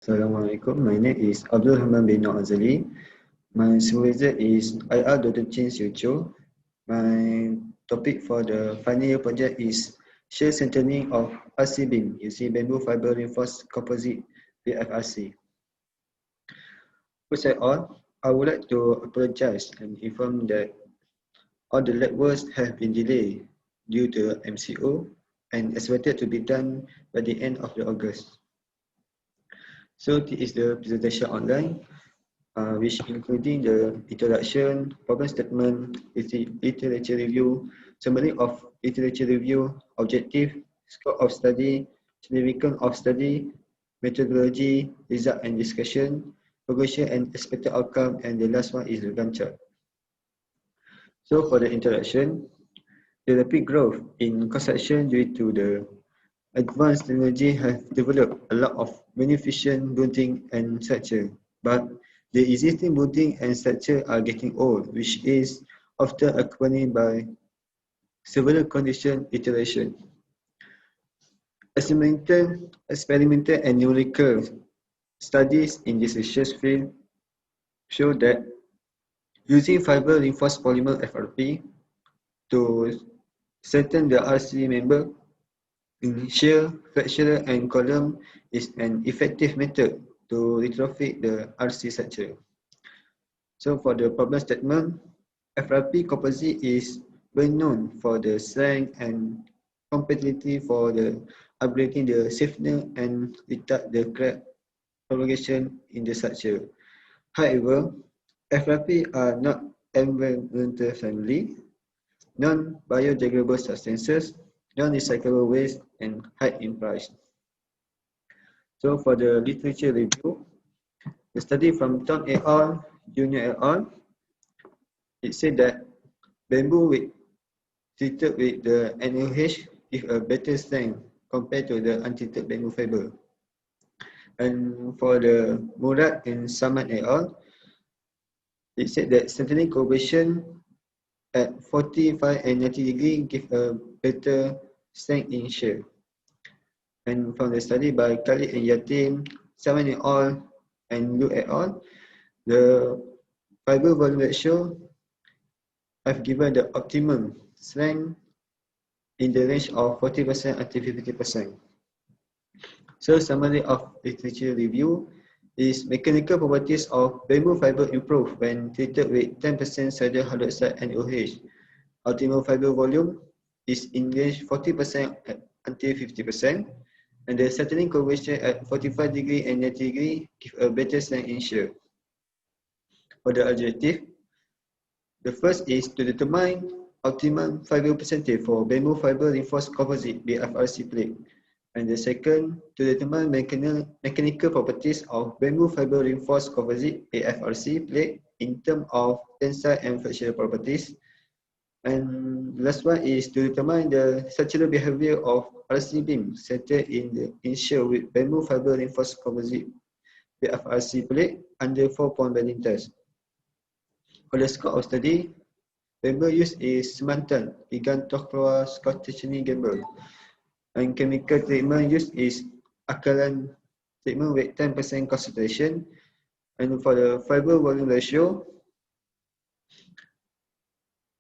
Assalamualaikum. My name is Abdul Rahman bin Noor Azali. My supervisor is IR Dr. Chin Siu Cho. My topic for the final year project is shear centering of RC beam using bamboo fiber reinforced composite Bfrc. First of all, I would like to apologize and inform that all the lab works have been delayed due to MCO and expected to be done by the end of the August. So this is the presentation online, which including the introduction, problem statement, literature review, summary of literature review, objective, scope of study, significance of study, methodology, result and discussion, progression and expected outcome, and the last one is the Gantt chart. So for the introduction, the rapid growth in construction due to the advanced technology have developed a lot of beneficent building and structure, but the existing building and structure are getting old, which is often accompanied by several condition iteration. Experimental and numerical studies in this research field show that using fiber reinforced polymer FRP to strengthen the RC member in shear, fracture and column is an effective method to retrofit the RC structure. So for the problem statement, FRP composite is well known for the strength and compatibility for the upgrading the stiffness and retard the crack propagation in the structure. However, FRP are not environmental friendly, non-biodegradable substances, non-recyclable waste, and high in price. So for the literature review, the study from Tom et al., Junior et al., it said that bamboo treated with the NaOH give a better strength compared to the untreated bamboo fiber. And for the Murad and Samad et al., it said that centering coefficient at 45 and 90 degrees give a better strength in shear. And from the study by Khalid and Yatim, Saman et al. And Lu et al., the fiber volume ratio have given the optimum strength in the range of 40% until 50%. So summary of literature review is mechanical properties of bamboo fiber improve when treated with 10% sodium hydroxide and OH. Optimal fiber volume is in range 40% until 50%, and the settling coefficient at 45 degree and 90 degree give a better strength in shear. For the objective, the first is to determine optimum fiber percentage for bamboo fiber reinforced composite Bfrc plate, and the second to determine mechanical properties of bamboo fiber reinforced composite Bfrc plate in terms of tensile and flexural properties. And the last one is to determine the structural behavior of RC beam centered in shear with bamboo fiber reinforced composite Bfrc plate under 4-point bending test. For the scope of study, member used is Simantan, Gigantochlora scottishini gamble, and chemical treatment used is alkaline treatment with 10% concentration. And for the fiber volume ratio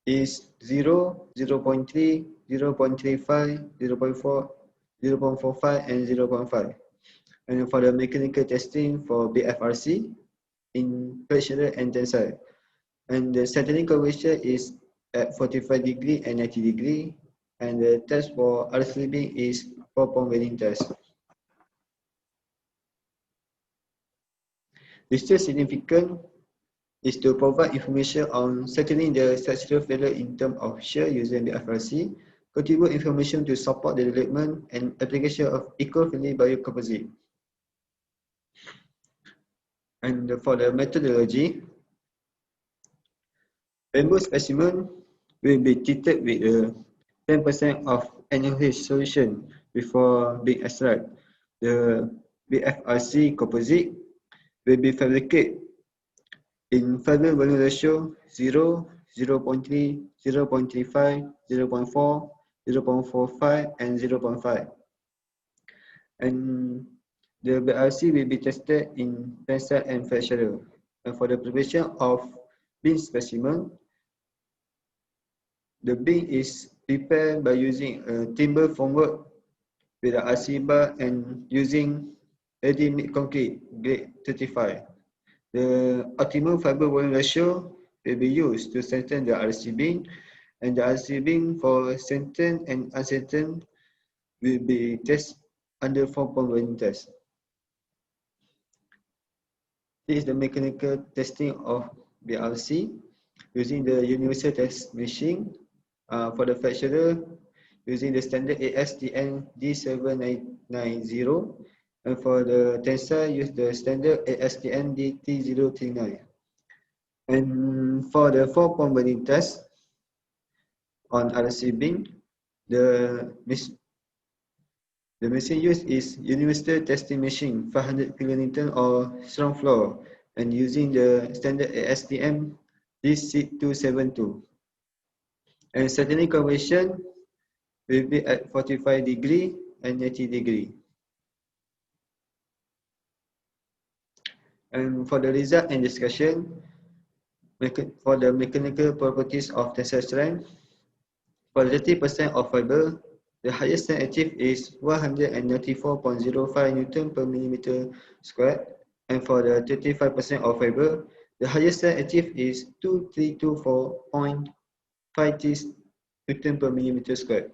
is 0, 0.3, 0.35, 0.4, 0.45, and 0.5. And for the mechanical testing for Bfrc in flexural and tensile. And the settling coefficient is at 45 degree and 90 degree. And the test for RCB is 4-point bending test. Research significant is to provide information on settling the structural failure in terms of shear using the Bfrc, contribute information to support the development and application of eco-friendly biocomposite. And for the methodology, bamboo specimen will be treated with 10% of NaOH solution before being extracted. The Bfrc composite will be fabricated in fiber volume ratio 0, 0.3, 0.35, 0.4, 0.45, and 0.5. And The Bfrc will be tested in tensile and fracture. And for the preparation of beam specimen, the beam is prepared by using a timber formwork with an RC bar and using ready-mix concrete grade 35. The optimum fiber volume ratio will be used to strengthen the RC beam, and the RC beam for strengthened and unstrengthened will be tested under 4-point welding test. This is the mechanical testing of Bfrc using the universal test machine. For the fracturer, using the standard ASTM D7990, and for the tensile, use the standard ASTM DT039. And for the 4-point welding test on RC beam, the machine used is universal testing machine 500 kN or strong floor, and using the standard ASTM DC272. And certainly conversion will be at 45 degree and 90 degree. And for the result and discussion, for the mechanical properties of tensile strength, for 30% of fiber, the highest strength achieved is 194.05 Newton per millimeter squared. And for the 35% of fiber, the highest strength achieved is 2324.5 Newton per millimeter squared.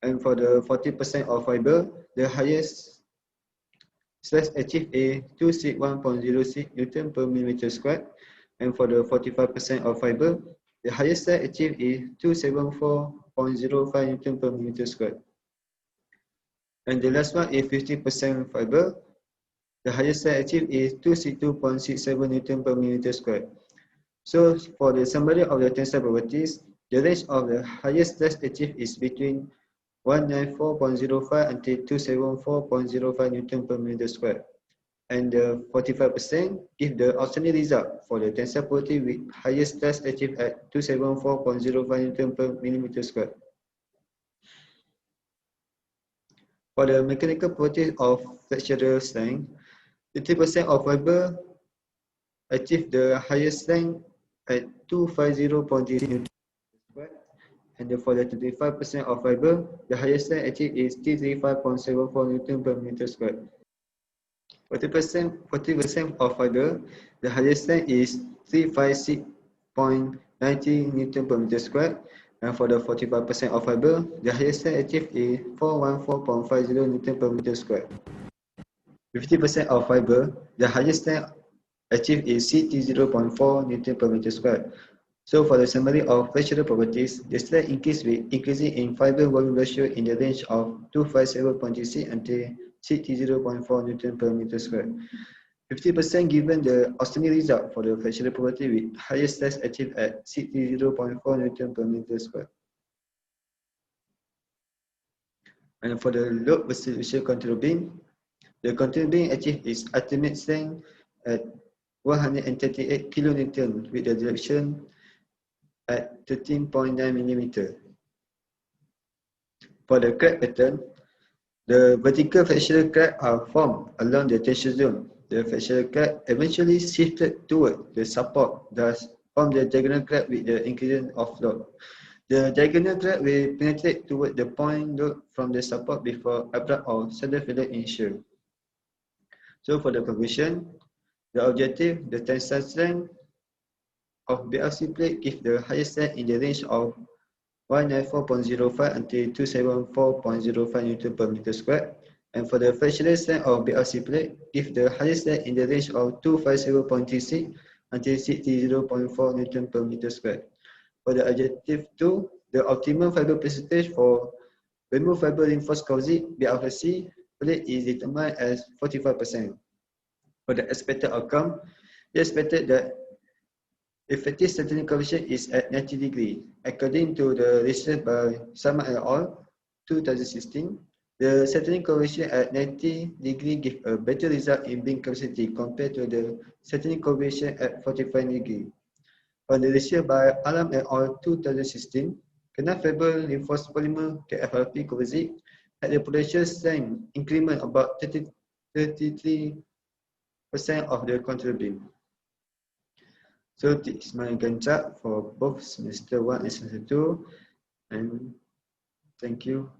And for the 40% of fiber, the highest stress achieved is 261.06 Newton per millimeter squared. And for the 45% of fiber, the highest stress achieved is 274.05 Newton per millimeter squared. And the last one is 50% fiber. The highest stress achieved is 262.67 Newton per millimeter squared. So for the summary of the tensile properties, the range of the highest stress achieved is between 194.05 until 274.05 Newton per millimeter squared. And the 45% give the alternate result for the tensile property with highest stress achieved at 274.05 Newton per millimeter squared. For the mechanical properties of flexural strength, 30% of fiber achieve the highest strength at 250.0 Newton per squared. And for the 35% of fiber, the highest strength achieved is 335.74 Newton per meter squared. 40% of fiber, the highest strength is 356.90 Newton per meter squared. And for the 45% of fiber, the highest strength achieved is 414.50 Newton per meter squared. 50% of fiber, the highest strength achieved is CT0.4 Newton per meter squared. So for the summary of flexural properties, the strength increase with increasing in fiber volume ratio in the range of 257.6 until 60.4 Newton per meter squared. 50% given the alternate result for the flexural property with highest stress achieved at 60.4 Newton per meter squared. And for the load versus control beam, the control beam achieved its ultimate strength at 138 kN with the direction at 13.9 mm. For the crack pattern, the vertical fracture crack are formed along the tension zone. The fracture crack eventually shifted toward the support, thus form the diagonal crack with the increase of load. The diagonal crack will penetrate toward the point load from the support before abrupt or sudden failure in shear. So for the conclusion, the objective, the tensile strength of Bfrc plate give the highest strength in the range of 194.05 until 274.05 Newton per meter squared. And for the fractional strength of Bfrc plate, give the highest strength in the range of 250.36 until 60.4 Newton per meter squared. For the objective 2, the optimum fiber percentage for remove fiber reinforced composite Bfrc plate is determined as 45%. For the expected outcome, it is expected that effective strengthening coefficient is at 90 degree. According to the research by Sama et al. 2016, the strengthening coefficient at 90 degree give a better result in beam capacity compared to the strengthening coefficient at 45 degree. For the research by Alam et al. 2016, canal fiber reinforced polymer KFRP composite had a potential strength increment about 33% of the control beam. So this is my Gantt chart for both semester 1 and semester 2, and thank you.